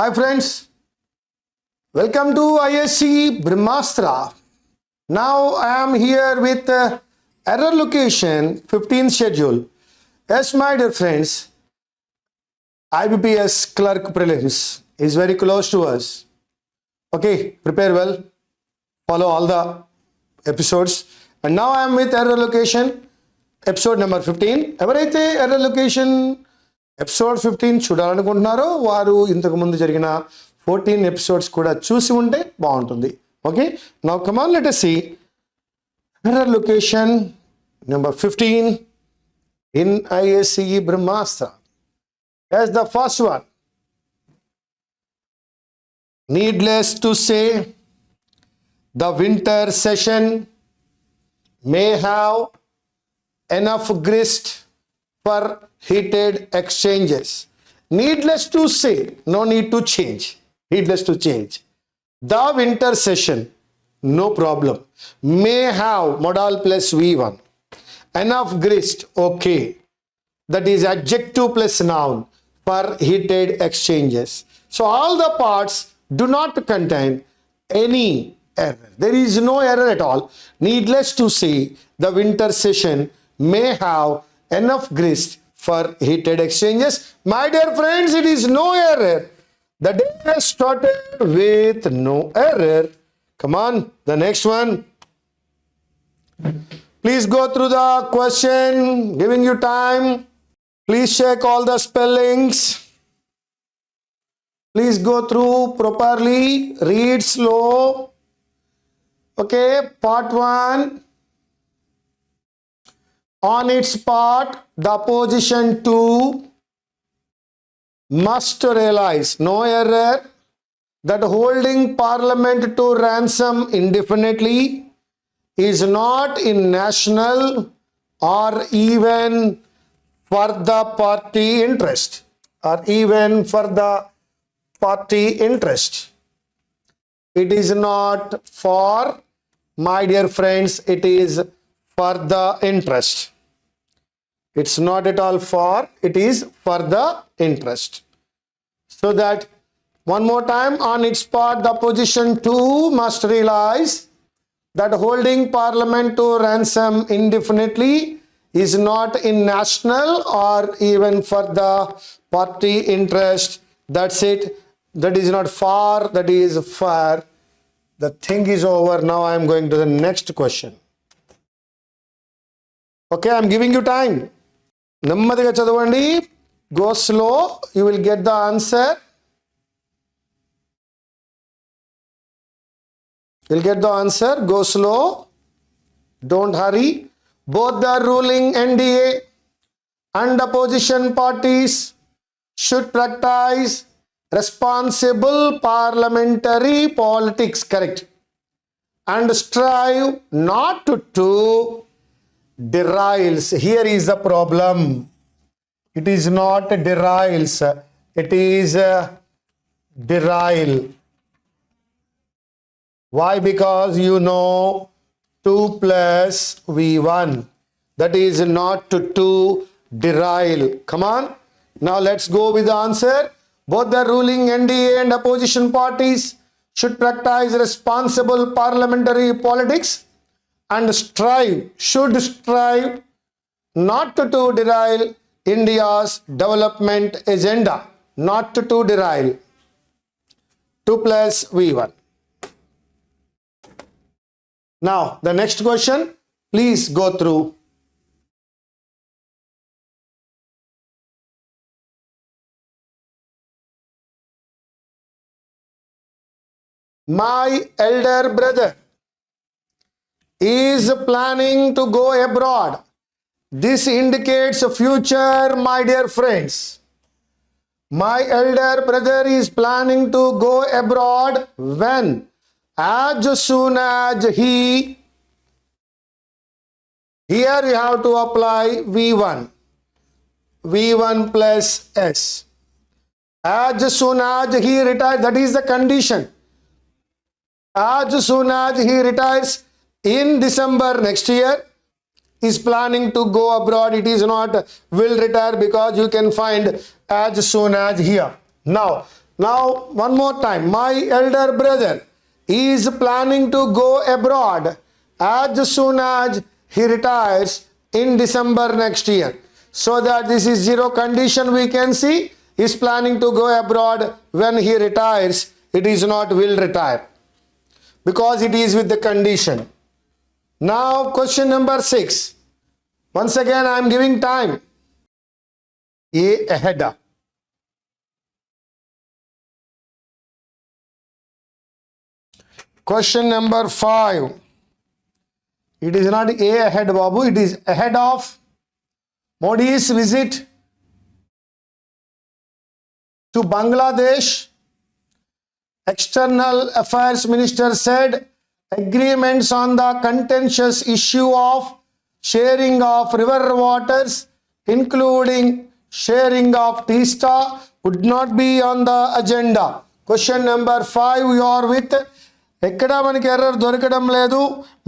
Hi friends, welcome to IACE'S BRAHMASTRA. Now I am here with error location 15th schedule. Yes, my dear friends, IBPS Clerk prelims is very close to us. Okay, prepare well, follow all the episodes. And now I am with error location episode number 15. ఎవరైతే error location episode 15 చూడాలనుకుంటున్నారో వారు ఇంతకు ముందు జరిగిన 14 episodes కూడా చూసి ఉంటే బాగుంటుంది. Okay, now come on, let us see error location number 15 in IACE BRAHMASTRA. As the first one, needless to say, the winter session may have enough grist for heated exchanges. Needless to say, no need to change. Needless to change. The winter session, no problem. May have modal plus V1. Enough grist, okay. That is adjective plus noun for heated exchanges. So all the parts do not contain any error. There is no error at all. Needless to say, the winter session may have enough grist for heated exchanges. My dear friends, it is no error. The day has started with no error. Come on, the next one. Please go through the question, giving you time. Please check all the spellings. Please go through properly, read slow. Okay, part 1. On its part, the opposition to must realize, no error, that holding parliament to ransom indefinitely is not in national or even for the party interest. Or even for the party interest. It is not for, my dear friends, it is for the interest. It's not at all for, it is for the interest. So that, one more time, on its part, the opposition too must realize that holding parliament to ransom indefinitely is not in national or even for the party interest. That's it. That is not for, that is for. The thing is over. Now I am going to the next question. Okay, I am giving you time. నెమ్మదిగా చదవండి. Go slow, you will get the answer. You'll get the answer. Go slow. Don't hurry. Both the ruling NDA and opposition parties should practice responsible parliamentary politics, correct, and strive not to derails. Here is the problem. It is not derails, it is derail. Why? Because you know 2 plus V1. That is not to derail. Come on. Now let's go with the answer. Both the ruling NDA and opposition parties should practice responsible parliamentary politics and should strive not to derail India's development agenda. Not to derail. 2 plus V1. Now, the next question, please go through. My elder brother is planning to go abroad. This indicates a future, my dear friends. My elder brother is planning to go abroad when? As soon as he, here you have to apply V1. V1 plus S. As soon as he retires, that is the condition. As soon as he retires in December next year, is planning to go abroad. It is not will retire, because you can find as soon as here. Now, Now, one more time. My elder brother is planning to go abroad as soon as he retires in December next year. So that this is zero condition we can see. He is planning to go abroad when he retires. It is not will retire, because it is with the condition. Now, question number 6. Once again, I am giving time. A ahead. Question number 5. It is not A ahead, Babu. It is ahead of Modi's visit to Bangladesh. External Affairs Minister said agreements on the contentious issue of sharing of river waters, including sharing of Teesta, would not be on the agenda. Question number 5, you are with. ఎక్కడ మనకి error దొరకడం లేదు.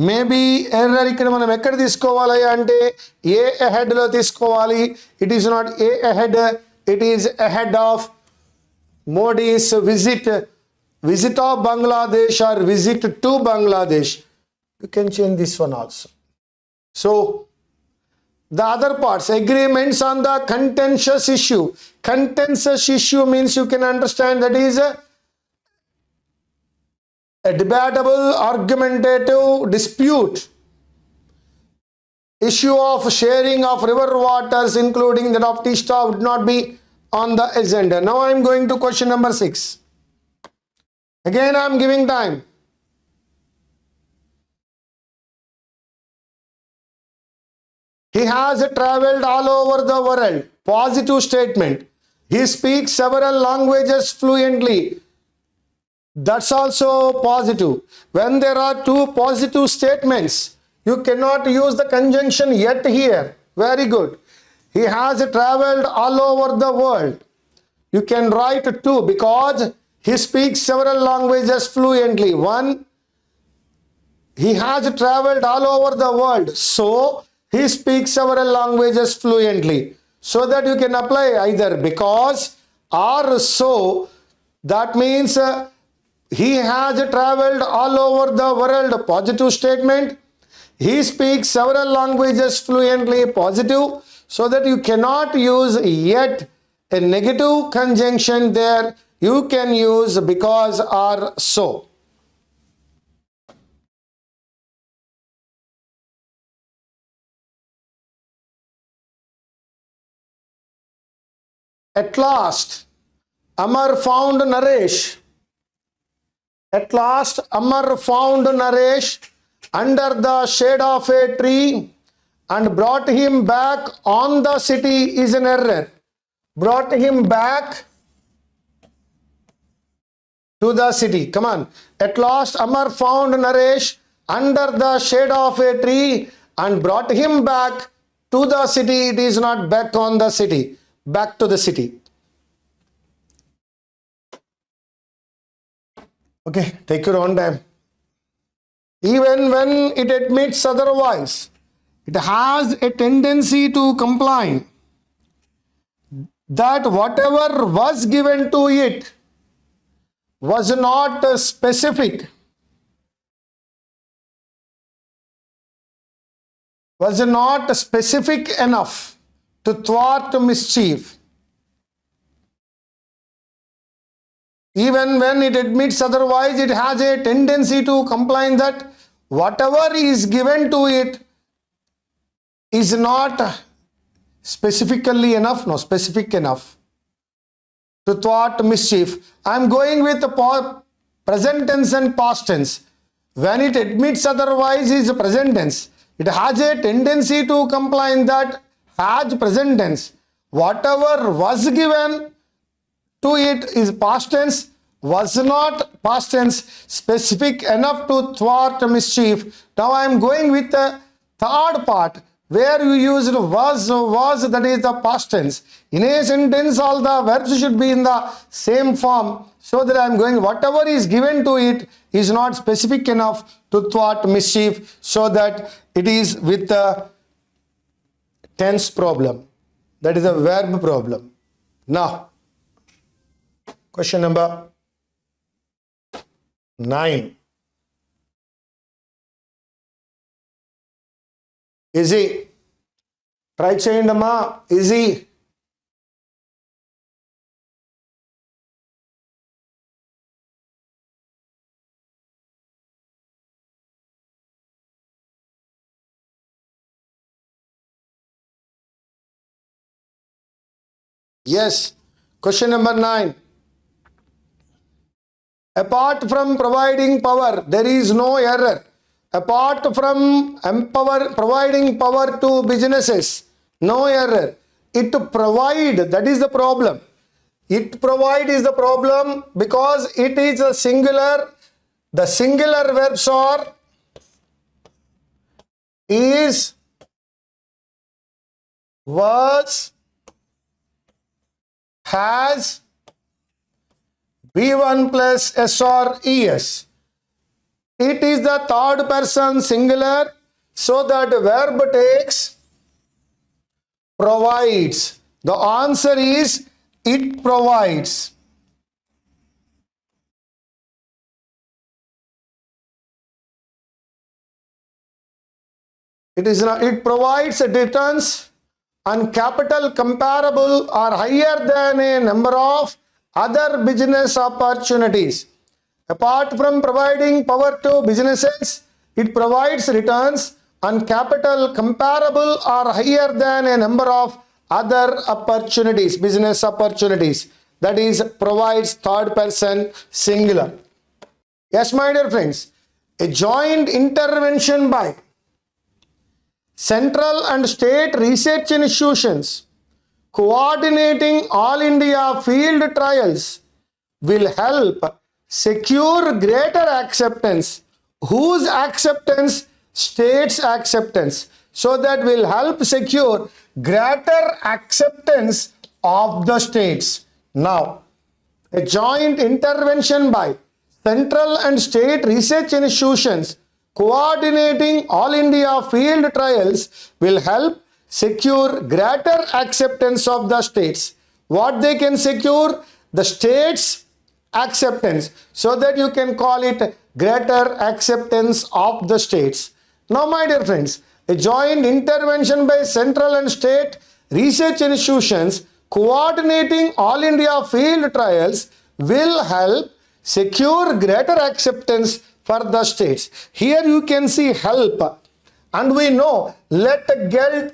Maybe error ఇక్కడ మనం ఎక్కడ తీసుకోవాలి అంటే ఏ అహెడ్లో తీసుకోవాలి. It is not a ahead, it is ahead of Modi's visit of Bangladesh or visit to Bangladesh. You can change this one also. So, the other parts, agreements on the contentious issue. Contentious issue means you can understand that is a debatable, argumentative dispute. Issue of sharing of river waters, including that of Teesta, would not be on the agenda. Now I am going to question number 6. Again, I am giving time. He has traveled all over the world. Positive statement. He speaks several languages fluently. That's also positive. When there are two positive statements, you cannot use the conjunction yet here. Very good. He has traveled all over the world. You can write two because he speaks several languages fluently. 1, he has traveled all over the world. So, he speaks several languages fluently. So that you can apply either because or so. That means he has traveled all over the world. Positive statement. He speaks several languages fluently. Positive. So that you cannot use yet a negative conjunction there. You can use because or so. At last, Amar found Naresh. At last, Amar found Naresh under the shade of a tree and brought him back on the city is an error. Brought him back to the city. Come on. At last, Amar found Naresh under the shade of a tree and brought him back to the city. It is not back on the city. Back to the city. Okay, take your own time. Even when it admits otherwise, it has a tendency to comply that whatever was given to it was not specific, was not specific enough to thwart mischief. Even when it admits otherwise, it has a tendency to comply that whatever is given to it is not specifically enough, no, specific enough to thwart mischief. I am going with the present tense and past tense. When it admits otherwise is present tense. It has a tendency to comply in that has present tense. Whatever was given to it is past tense, was not past tense, specific enough to thwart mischief. Now I am going with the third part where you used was, that is the past tense. In a sentence, all the verbs should be in the same form. So that I am going, whatever is given to it is not specific enough to thwart mischief. So that it is with the tense problem. That is a verb problem. Now, Question number 9. Easy. Try cheyandamma. Easy. Yes. Question number 9. Apart from providing power, there is no error. Apart from providing power to businesses, no error. It provide, that is the problem. It provide is the problem because it is a singular. The singular verbs are is, was, has, B1 plus S or ES. It is the third person singular, so that verb takes provides. The answer is it provides. It provides returns on capital comparable or higher than a number of other business opportunities. Apart from providing power to businesses, it provides returns on capital comparable or higher than a number of other opportunities, business opportunities. That is, provides third person singular. Yes, my dear friends, a joint intervention by central and state research institutions coordinating all India field trials will help secure greater acceptance. Whose acceptance? State's acceptance. So that will help secure greater acceptance of the states. Now, a joint intervention by central and state research institutions coordinating all India field trials will help secure greater acceptance of the states. What they can secure? The states' acceptance, so that you can call it greater acceptance of the states. Now, my dear friends, a joint intervention by central and state research institutions coordinating all India field trials will help secure greater acceptance for the states. Here you can see help, and we know let get,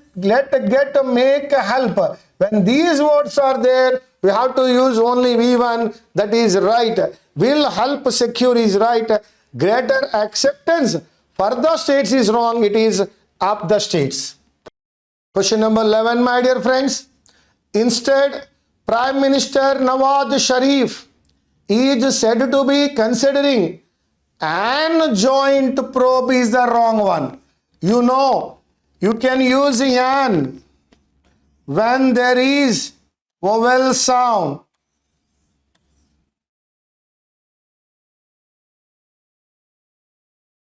make, help. When these words are there, we have to use only V1, that is right. Will help secure is right. Greater acceptance for the states is wrong, it is of the states. Question number 11, my dear friends. Instead, Prime Minister Nawaz Sharif is said to be considering an joint probe is the wrong one. You know, you can use an when there is vowel sound.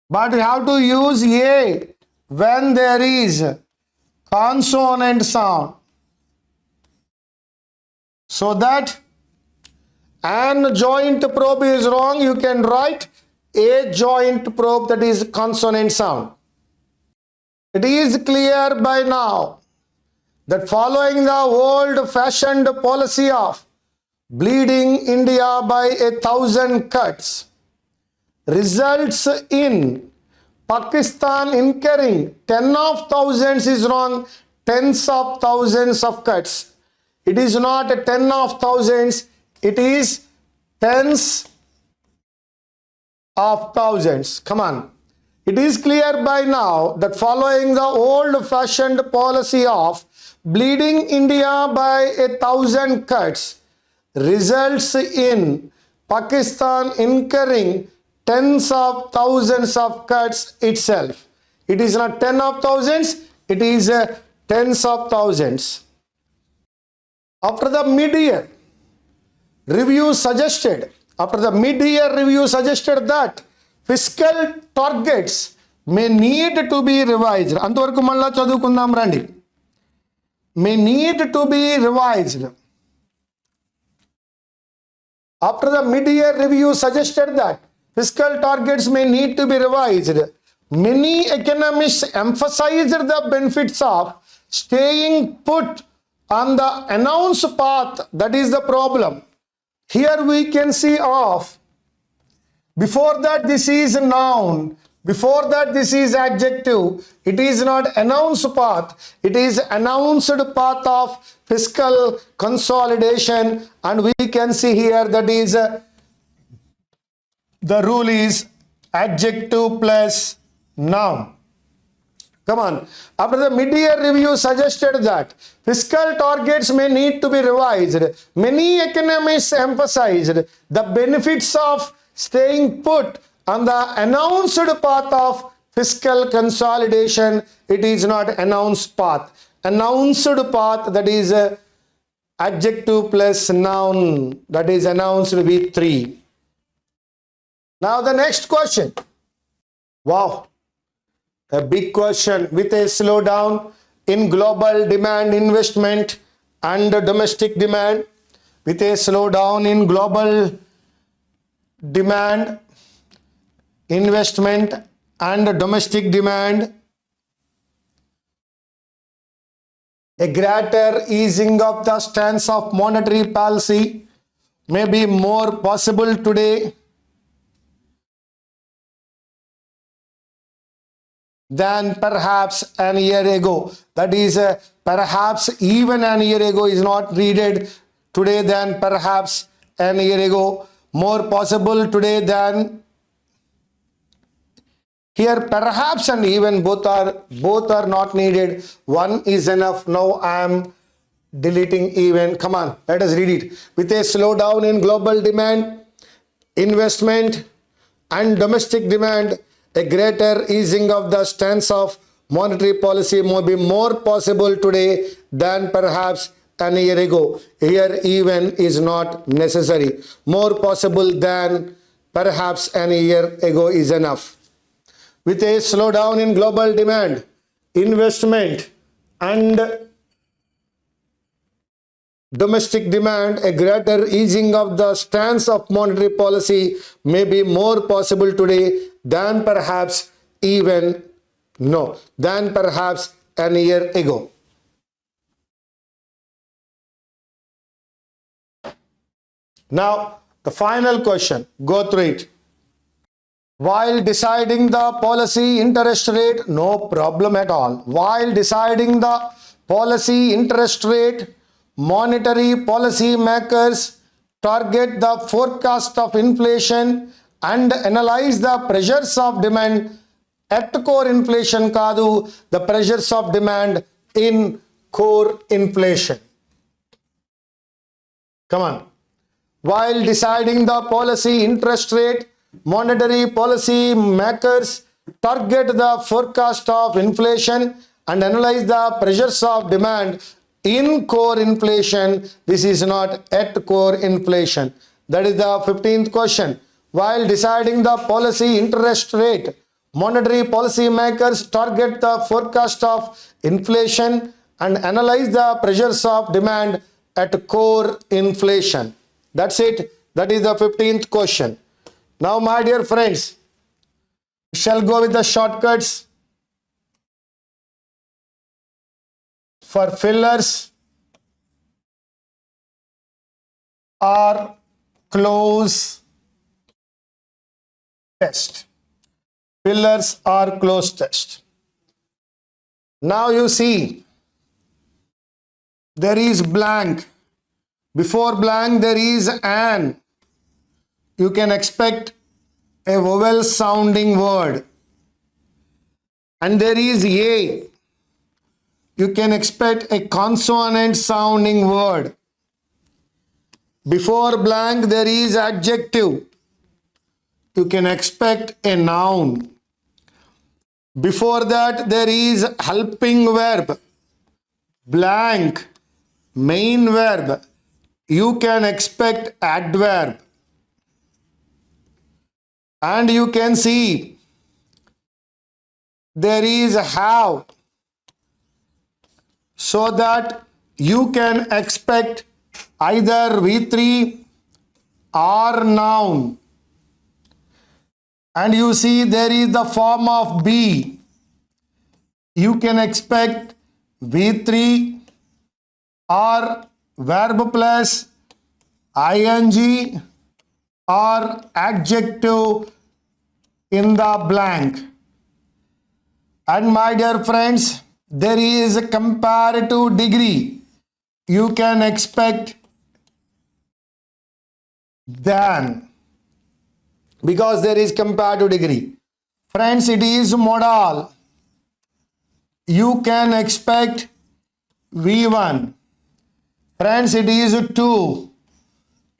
But you have to use a when there is consonant sound. So that an joint probe is wrong, you can write a joint probe, that is consonant sound. It is clear by now that following the old-fashioned policy of bleeding India by 1,000 cuts results in Pakistan incurring 10 of thousands is wrong, tens of thousands of cuts. It is not 10 of thousands, it is tens of thousands. Come on. It is clear by now that following the old-fashioned policy of bleeding India by 1,000 cuts results in Pakistan incurring tens of thousands of cuts itself. It is not 10 of thousands, it is tens of thousands. After the mid-year review suggested that fiscal targets may need to be revised. Antavaraku malla chadukundam randi. May need to be revised. After the mid-year review suggested that fiscal targets may need to be revised, many economists emphasized the benefits of staying put on the announced path. That is the problem. Here we can see of, before that this is a noun, before that this is adjective. It is not announced path, it is announced path of fiscal consolidation, and we can see here that is the rule is adjective plus noun. Come on. After the mid-year review suggested that fiscal targets may need to be revised, many economists emphasized the benefits of staying put on the announced path of fiscal consolidation. It is not announced path. Announced path, that is adjective plus noun, that is announced with 3. Now the next question. Wow. A big question with a slowdown in global demand, investment and domestic demand. With a slowdown in global demand, investment and domestic demand, a greater easing of the stance of monetary policy may be more possible today than perhaps an year ago. That is, perhaps even an year ago is not needed today than perhaps an year ago. More possible today than. Here perhaps and even both are not needed. One is enough. Now I am deleting even. Come on, let us read it. With a slowdown in global demand, investment and domestic demand, a greater easing of the stance of monetary policy may be more possible today than perhaps an year ago. Here even is not necessary. More possible than perhaps an year ago is enough. With a slowdown in global demand, investment and domestic demand, a greater easing of the stance of monetary policy may be more possible today than perhaps than perhaps an year ago. Now the final question, go through it. While deciding the policy interest rate, no problem at all. While deciding the policy interest rate, monetary policy makers target the forecast of inflation and analyze the pressures of demand at core inflation kadu, the pressures of demand in core inflation. Come on. While deciding the policy interest rate, monetary policy makers target the forecast of inflation and analyze the pressures of demand in core inflation. This is not at core inflation. That is the 15th question. While deciding the policy interest rate, monetary policy makers target the forecast of inflation and analyze the pressures of demand at core inflation. That's it. That is the 15th question. Now, my dear friends, we shall go with the shortcuts. For fillers or close test. Fillers or close test. Now you see, there is blank. Before blank there is an. You can expect a vowel sounding word. And there is a. You can expect a consonant sounding word. Before blank there is adjective. You can expect a noun. Before that there is helping verb. Blank, main verb. You can expect adverb. And you can see there is have. So that you can expect either V3 are noun. And you see there is the form of be. You can expect V3 or verb plus ing or adjective in the blank. And my dear friends, there is a comparative degree. You can expect than, because there is comparative degree. Friends, it is modal. You can expect V1. Friends, it is 2.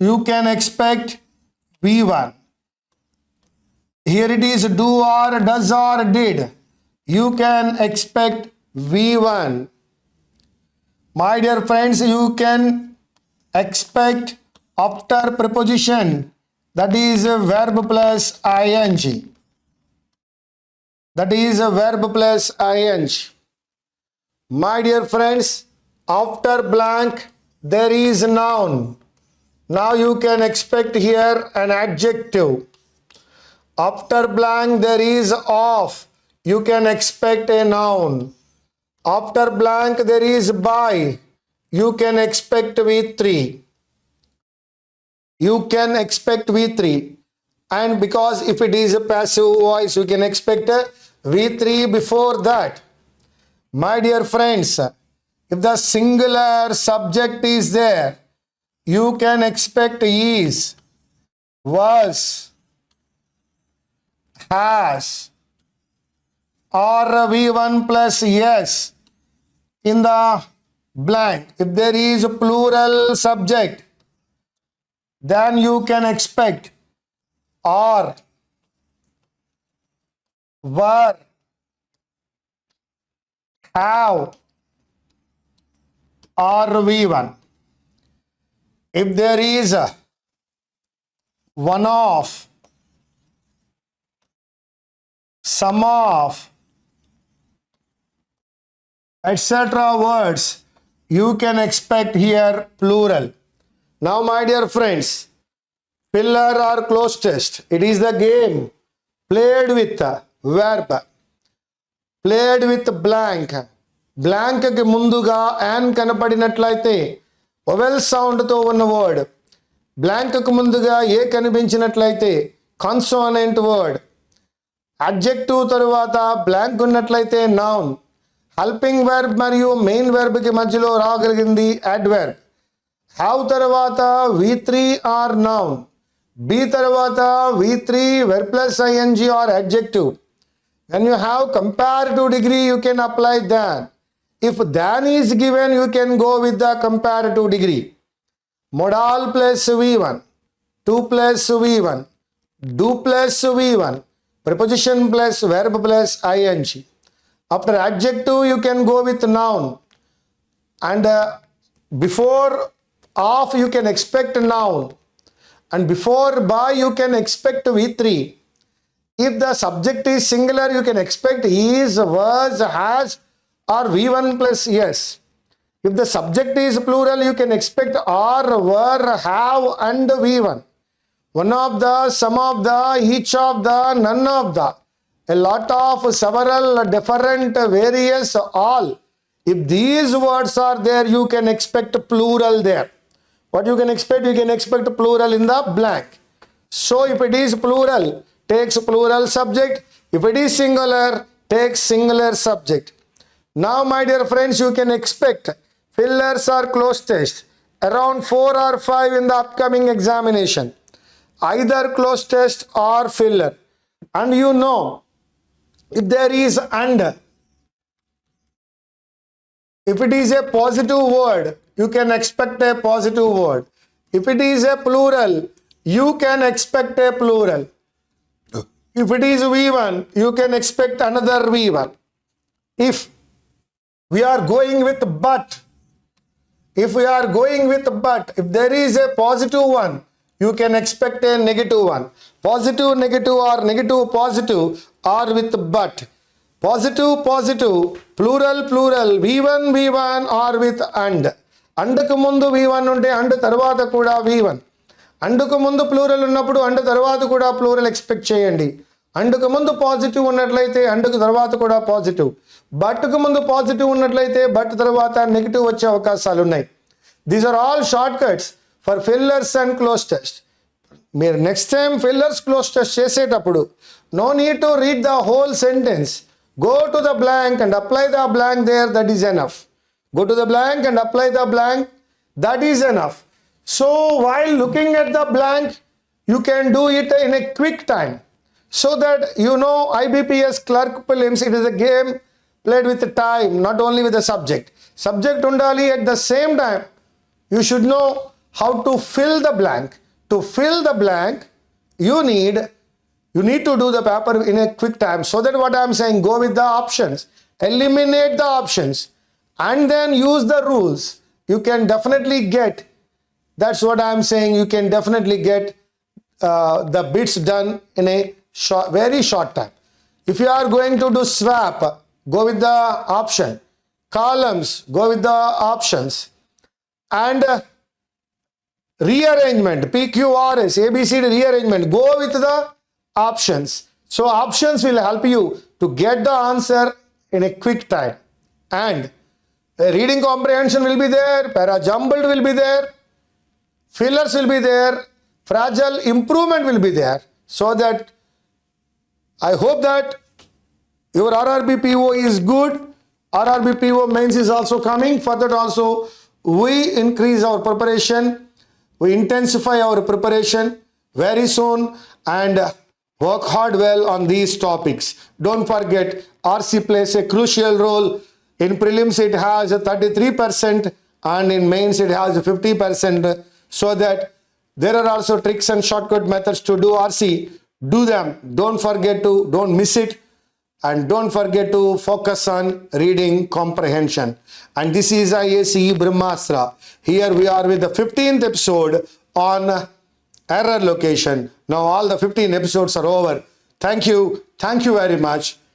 You can expect V1. Here it is do or does or did. You can expect V1. My dear friends, you can expect after preposition, that is a verb plus ing. That is a verb plus ing. My dear friends, after blank there is a noun. Now you can expect here an adjective. After blank there is of. You can expect a noun. After blank there is by. You can expect V3. You can expect V3. And because if it is a passive voice, you can expect a V3 before that. My dear friends, if the singular subject is there, you can expect is, was, has, or V1 plus yes in the blank. If there is a plural subject, then you can expect or, were, have, or V1. If there is a one of, some of, etc. words, you can expect here plural. Now my dear friends, filler or close test. It is the game played with verb, played with blank. Blank ki munduga an kanapadinatlaite vowel sound to one word. Blank ki munduga ఏ కనిపించినట్లయితే consonant word. Adjective tarvata blank ఉన్నట్లయితే noun. Helping verb మరియు main verb కి మధ్యలో రాగలిగింది adverb. Have tarvata V3 or noun. Be tarvata V3 verb plus ing or adjective. When you have comparative degree, you can apply than. If than is given, you can go with the comparative degree. Modal plus V1, to plus V1, do plus V1, preposition plus verb plus ing. After adjective, you can go with noun. And before of, you can expect noun. And before by, you can expect V3. If the subject is singular, you can expect is, was, has, or V1 plus yes. If the subject is plural, you can expect are, were, have, and V1. One of the, some of the, each of the, none of the. A lot of, several, different, various, all. If these words are there, you can expect plural there. What you can expect? You can expect plural in the blank. So if it is plural, takes plural subject. If it is singular, takes singular subject. Now my dear friends, you can expect fillers or close test around 4 or 5 in the upcoming examination. Either close test or filler. And you know, if there is and, if it is a positive word, you can expect a positive word. If it is a plural, you can expect a plural. If it is V1, you can expect another V1. If we are going with but, if we are going with but, if there is a positive one, you can expect a negative one. Positive, negative, or negative, positive, or with but. Positive, positive, plural, plural, V1, V1, or with and. And ku mundu V1 unte and tarvata kuda V1. అండుకు ముందు plural ఉన్నప్పుడు and తర్వాత కూడా plural expect చేయండి. అండుకు ముందు positive ఉన్నట్లయితే అండుకు తర్వాత కూడా positive. బట్కు ముందు పాజిటివ్ ఉన్నట్లయితే బట్ తర్వాత నెగిటివ్ వచ్చే అవకాశాలు ఉన్నాయి. These are all short for fillers and cloze test. మీరు next time fillers cloze test చేసేటప్పుడు no need to read the whole sentence. Go to the blank and apply the blank there, that is enough. Go to the blank and apply the blank, that is enough. So while looking at the blank, you can do it in a quick time. So that you know IBPS Clerk prelims, it is a game played with time, not only with the subject. Subject undali, at the same time, you should know how to fill the blank. To fill the blank, you need to do the paper in a quick time. So that what I am saying, go with the options, eliminate the options, and then use the rules. You can definitely get, that's what I am saying, you can definitely get the bits done in a very short time. If you are going to do swap, go with the option. Columns, go with the options. And rearrangement, PQRS, ABCD rearrangement, go with the options. So options will help you to get the answer in a quick time. And reading comprehension will be there, para jumbled will be there, fillers will be there, fragile improvement will be there. So that I hope that your RRB PO is good. RRB PO mains is also coming. For that also we increase our preparation, we intensify our preparation very soon, and work hard well on these topics. Don't forget, RC plays a crucial role. In prelims it has 33% and in mains it has 50%. So that there are also tricks and shortcut methods to do RC. Do them. Don't miss it. And don't forget to focus on reading comprehension. And this is IACE BRAHMASTRA. Here we are with the 15th episode on error location. Now all the 15 episodes are over. Thank you very much.